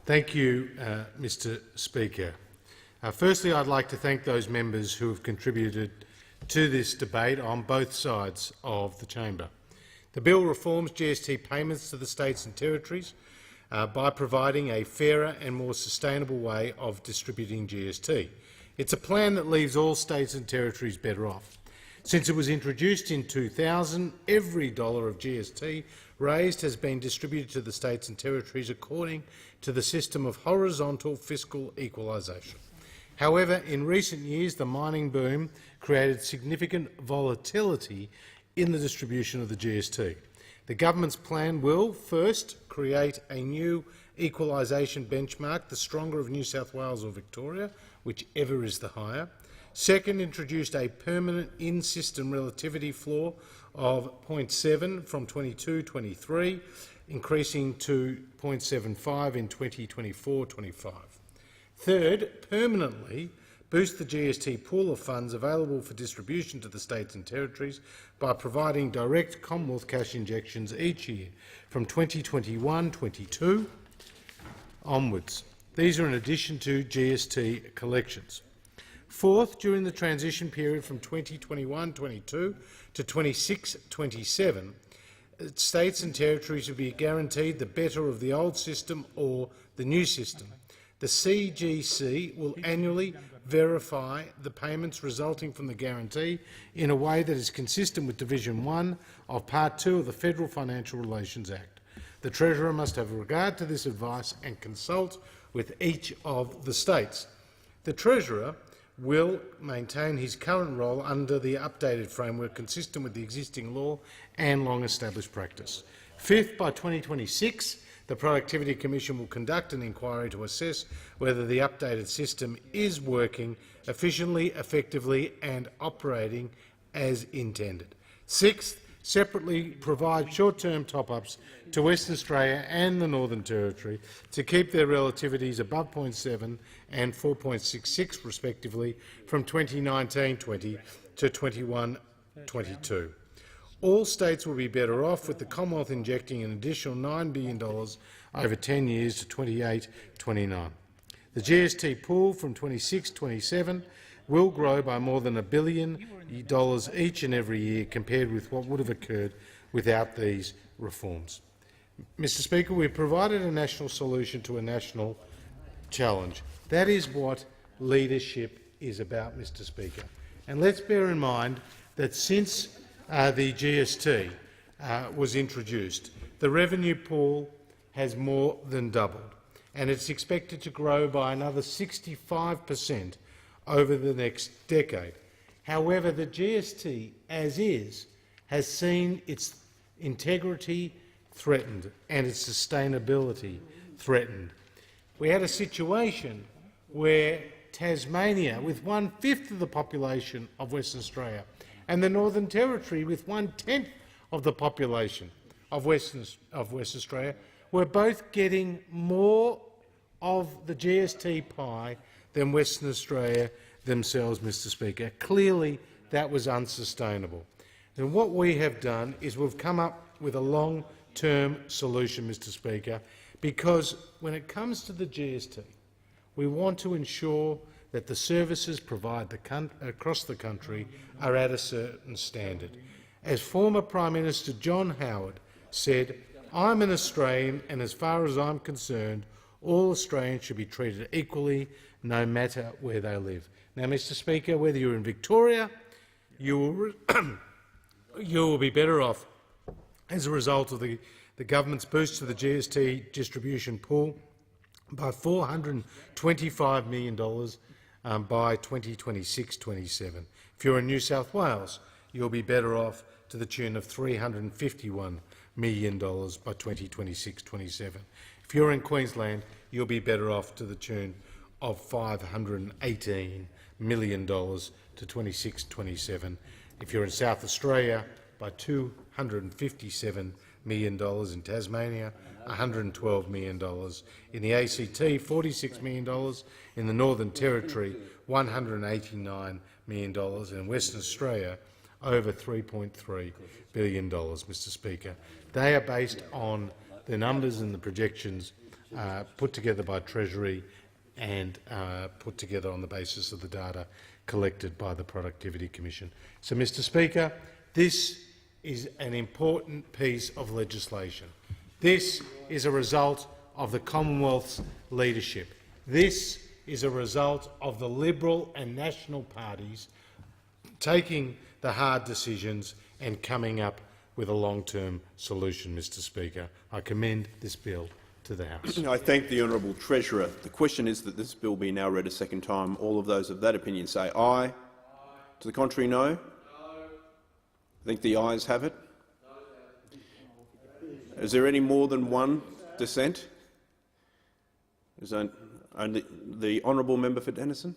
Thank you, Mr Speaker. Firstly, I'd like to thank those members who have contributed to this debate on both sides of the chamber. The bill reforms GST payments to the states and territories by providing a fairer and more sustainable way of distributing GST. It's a plan that leaves all states and territories better off. Since it was introduced in 2000, every dollar of GST raised has been distributed to the states and territories according to the system of horizontal fiscal equalisation. However, in recent years, the mining boom created significant volatility in the distribution of the GST. The government's plan will, first, create a new equalisation benchmark, the stronger of New South Wales or Victoria, whichever is the higher. Second, introduced a permanent in-system relativity floor of 0.7 from 22-23, increasing to 0.75 in 2024-25. Third, permanently boost the GST pool of funds available for distribution to the states and territories by providing direct Commonwealth cash injections each year from 2021-22 onwards. These are in addition to GST collections. Fourth, during the transition period from 2021-22 to 26-27, states and territories will be guaranteed the better of the old system or the new system. The CGC will annually verify the payments resulting from the guarantee in a way that is consistent with Division 1 of Part 2 of the Federal Financial Relations Act. The Treasurer must have regard to this advice and consult with each of the states. The Treasurer will maintain his current role under the updated framework consistent with the existing law and long-established practice. Fifth, by 2026, the Productivity Commission will conduct an inquiry to assess whether the updated system is working efficiently, effectively and operating as intended. Sixth, separately provide short-term top-ups to Western Australia and the Northern Territory to keep their relativities above 0.7 and 4.66 respectively from 2019-20 to 21-22. All states will be better off, with the Commonwealth injecting an additional $9 billion over 10 years to 28-29. The GST pool from 26-27 will grow by more than $1 billion each and every year compared with what would have occurred without these reforms. Mr Speaker, we have provided a national solution to a national challenge. That is what leadership is about, Mr Speaker. And let's bear in mind that since the GST was introduced, the revenue pool has more than doubled, and it's expected to grow by another 65% over the next decade. However, the GST, as is, has seen its integrity threatened and its sustainability threatened. We had a situation where Tasmania, with 1/5 of the population of Western Australia, and the Northern Territory, with 1/10 of the population of Western Australia, were both getting more of the GST pie than Western Australia themselves, Mr Speaker. Clearly, that was unsustainable. And what we have done is we've come up with a long-term solution, Mr Speaker, because when it comes to the GST, we want to ensure that the services provided across the country are at a certain standard. As former Prime Minister John Howard said, "I'm an Australian, and as far as I'm concerned, all Australians should be treated equally, no matter where they live." Now, Mr Speaker, whether you're in Victoria, you will be better off as a result of the government's boost to the GST distribution pool by $425 million by 2026-27. If you're in New South Wales, you'll be better off to the tune of $351 million by 2026-27. If you're in Queensland, you'll be better off to the tune of $518 million to 26-27. If you're in South Australia, by $257 million, in Tasmania, $112 million, in the ACT, $46 million, in the Northern Territory, $189 million, and in Western Australia, over $3.3 billion, Mr Speaker. They are based on the numbers and the projections put together by Treasury and put together on the basis of the data collected by the Productivity Commission. So, Mr Speaker, this is an important piece of legislation. This is a result of the Commonwealth's leadership. This is a result of the Liberal and National parties taking the hard decisions and coming up with a long-term solution, Mr Speaker. I commend this bill to the House. I thank the honourable Treasurer. The question is that this bill be now read a second time. All of those of that opinion say aye. Aye. To the contrary, no? No. I think the ayes have it. Is there any more than one dissent? Is that only the honourable member for Denison?